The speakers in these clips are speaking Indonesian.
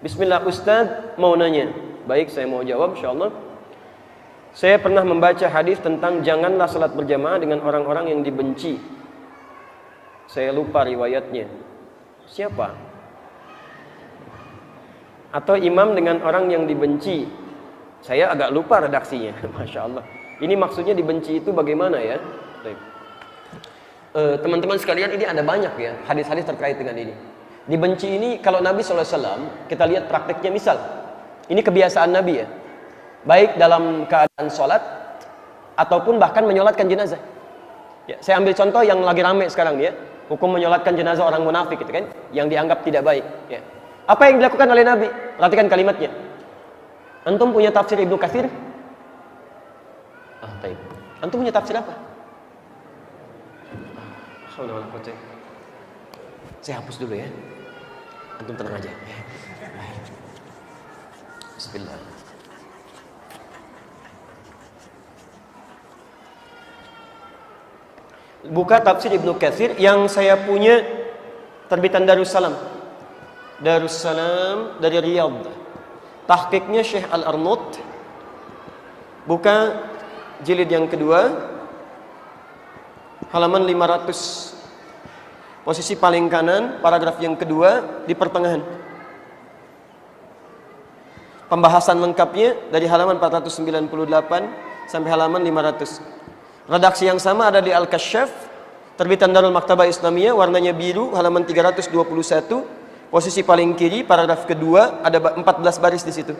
Bismillah Ustadz, mau nanya. Baik, saya mau jawab insyaallah. Saya pernah membaca hadis tentang janganlah salat berjamaah dengan orang-orang yang dibenci. Saya lupa riwayatnya. Siapa? Atau imam dengan orang yang dibenci. Saya agak lupa redaksinya. Masya Allah. Ini maksudnya dibenci itu bagaimana ya? Teman-teman sekalian, ini ada banyak ya hadis-hadis terkait dengan ini. Dibenci ini kalau Nabi SAW, kita lihat prakteknya, misal ini kebiasaan Nabi ya, baik dalam keadaan sholat ataupun bahkan menyolatkan jenazah ya. Saya ambil contoh yang lagi rame sekarang ya, hukum menyolatkan jenazah orang munafik gitu kan, yang dianggap tidak baik ya. Apa yang dilakukan oleh Nabi? Perhatikan kalimatnya. Antum punya tafsir Ibnu Katsir? Baik. Antum punya tafsir apa? Saya hapus dulu ya. Antum tenang aja. Bismillah. Buka tafsir Ibnu Katsir yang saya punya, terbitan Darussalam. Darussalam dari Riyadh. Tahqiqnya Syekh Al-Arnaut. Buka jilid yang kedua, halaman 500, posisi paling kanan, paragraf yang kedua di pertengahan. Pembahasan lengkapnya dari halaman 498 sampai halaman 500. Redaksi yang sama ada di Al-Kasyaf, terbitan Darul Maktabah Islamiyah, warnanya biru, halaman 321, posisi paling kiri, paragraf kedua, ada 14 baris di situ.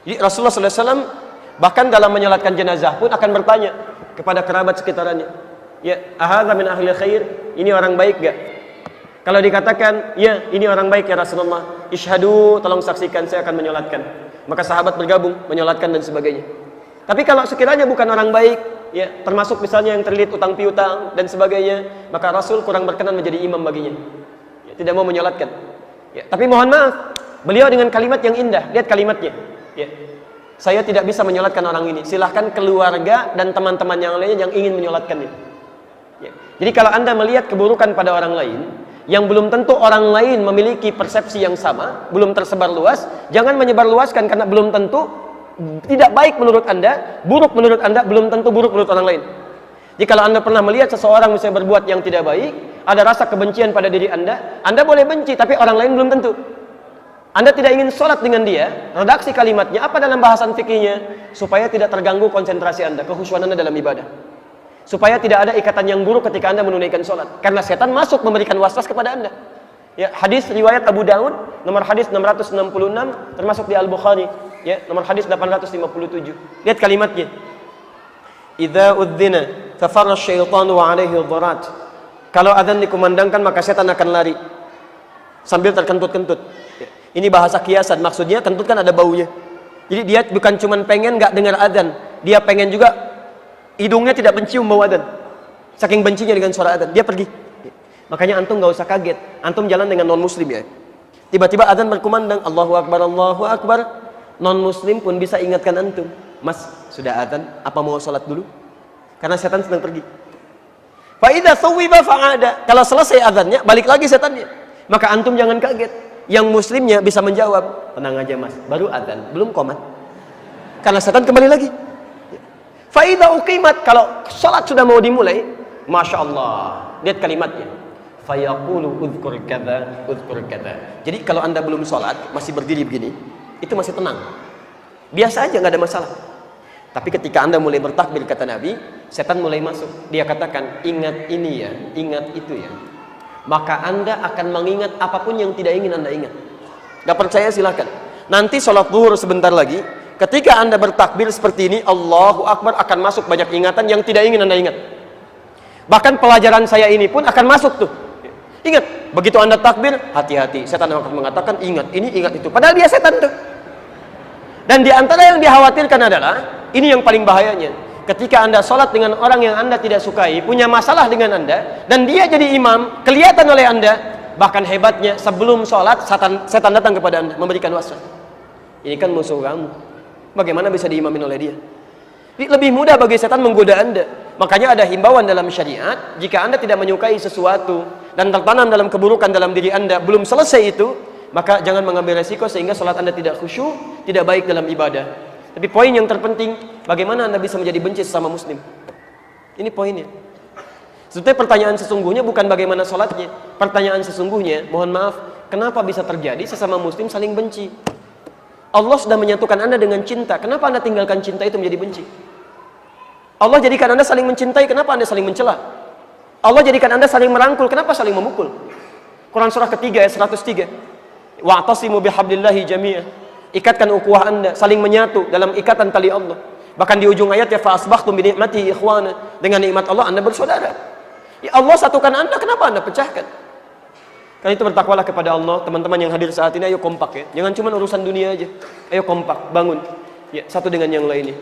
Jadi Rasulullah SAW bahkan dalam menyolatkan jenazah pun akan bertanya kepada kerabat sekitarannya, ya, ahadza min ahli khair, ini orang baik gak? Kalau dikatakan, ya, ini orang baik ya Rasulullah, ishadu, tolong saksikan, saya akan menyolatkan. Maka sahabat bergabung menyolatkan dan sebagainya. Tapi kalau sekiranya bukan orang baik, ya, termasuk misalnya yang terlilit utang piutang dan sebagainya, maka Rasul kurang berkenan menjadi imam baginya, ya, tidak mau menyolatkan ya. Tapi mohon maaf, beliau dengan kalimat yang indah, lihat kalimatnya ya, saya tidak bisa menyolatkan orang ini, silahkan keluarga dan teman-teman yang lainnya yang ingin menyolatkan ini ya. Jadi kalau Anda melihat keburukan pada orang lain yang belum tentu orang lain memiliki persepsi yang sama, belum tersebar luas, jangan menyebarluaskan, karena belum tentu tidak baik menurut Anda, buruk menurut Anda, belum tentu buruk menurut orang lain. Jadi kalau Anda pernah melihat seseorang misalnya berbuat yang tidak baik, ada rasa kebencian pada diri Anda boleh benci, tapi orang lain belum tentu. Anda tidak ingin sholat dengan dia, redaksi kalimatnya apa dalam bahasan fikihnya? Supaya tidak terganggu konsentrasi Anda, kekhusyuan Anda dalam ibadah. Supaya tidak ada ikatan yang buruk ketika Anda menunaikan sholat. Karena setan masuk memberikan waswas kepada Anda. Ya, hadis riwayat Abu Daud, nomor hadis 666, termasuk di Al-Bukhari, ya, nomor hadis 857. Lihat kalimatnya. Idza udzina fafarra syaitanu wa alaihi dharat. Kalau adzan dikumandangkan maka setan akan lari sambil terkentut-kentut. Ini bahasa kiasan, maksudnya kentut kan ada baunya. Jadi dia bukan cuma pengen nggak dengar adzan, dia pengen juga hidungnya tidak mencium bau adzan. Saking bencinya dengan suara adzan, dia pergi. Makanya antum nggak usah kaget, antum jalan dengan non muslim ya. Tiba-tiba adzan berkumandang, Allahu Akbar, Allahu Akbar. Non muslim pun bisa ingatkan antum, Mas, sudah adzan, apa mau sholat dulu? Karena setan sedang pergi. Fa idza sawwiba fa'ada. Kalau selesai adzannya, balik lagi setannya. Maka antum jangan kaget. Yang muslimnya bisa menjawab, tenang aja Mas, baru adzan, belum qomat. Karena setan kembali lagi. Fa idza uqimat, kalau salat sudah mau dimulai, Masya Allah, lihat kalimatnya. Fa yaqulu udhkur kadza, udhkur kadza. Jadi kalau Anda belum salat, masih berdiri begini, itu masih tenang. Biasa aja, nggak ada masalah. Tapi ketika Anda mulai bertakbir, kata Nabi, setan mulai masuk. Dia katakan, ingat ini ya, ingat itu ya. Maka Anda akan mengingat apapun yang tidak ingin Anda ingat. Gak percaya silakan. Nanti sholat zuhur sebentar lagi, ketika Anda bertakbir seperti ini, Allahu Akbar, akan masuk banyak ingatan yang tidak ingin Anda ingat. Bahkan pelajaran saya ini pun akan masuk tuh. Ingat, begitu Anda takbir, hati-hati, setan akan mengatakan ingat ini, ingat itu. Padahal dia setan tuh. Dan di antara yang dikhawatirkan adalah, ini yang paling bahayanya. Ketika Anda sholat dengan orang yang Anda tidak sukai, punya masalah dengan Anda, dan dia jadi imam, kelihatan oleh Anda, bahkan hebatnya sebelum sholat, setan datang kepada Anda, memberikan waswas. Ini kan musuh kamu, bagaimana bisa diimamin oleh dia? Jadi lebih mudah bagi setan menggoda Anda. Makanya ada himbauan dalam syariat, jika Anda tidak menyukai sesuatu, dan tertanam dalam keburukan dalam diri Anda, belum selesai itu, maka jangan mengambil resiko sehingga salat Anda tidak khusyuk, tidak baik dalam ibadah. Tapi poin yang terpenting, bagaimana Anda bisa menjadi benci sesama muslim? Ini poinnya. Sebetulnya pertanyaan sesungguhnya bukan bagaimana salatnya. Pertanyaan sesungguhnya, mohon maaf, kenapa bisa terjadi sesama muslim saling benci? Allah sudah menyatukan Anda dengan cinta. Kenapa Anda tinggalkan cinta itu menjadi benci? Allah jadikan Anda saling mencintai, kenapa Anda saling mencela? Allah jadikan Anda saling merangkul, kenapa saling memukul? Quran surah ketiga ayat 103. Wa'tasimu bihablillahi jami'ah. Ikatkan ukhuwah Anda, saling menyatu dalam ikatan tali Allah. Bahkan di ujung ayat ya fa asbahtum bi ni'matihi ikhwana. Dengan nikmat Allah Anda bersaudara. Ya Allah satukan Anda, kenapa Anda pecahkan? Karena itu bertakwalah kepada Allah. Teman-teman yang hadir saat ini, ayo kompak ya. Jangan cuma urusan dunia aja. Ayo kompak, bangun. Ya, satu dengan yang lainnya.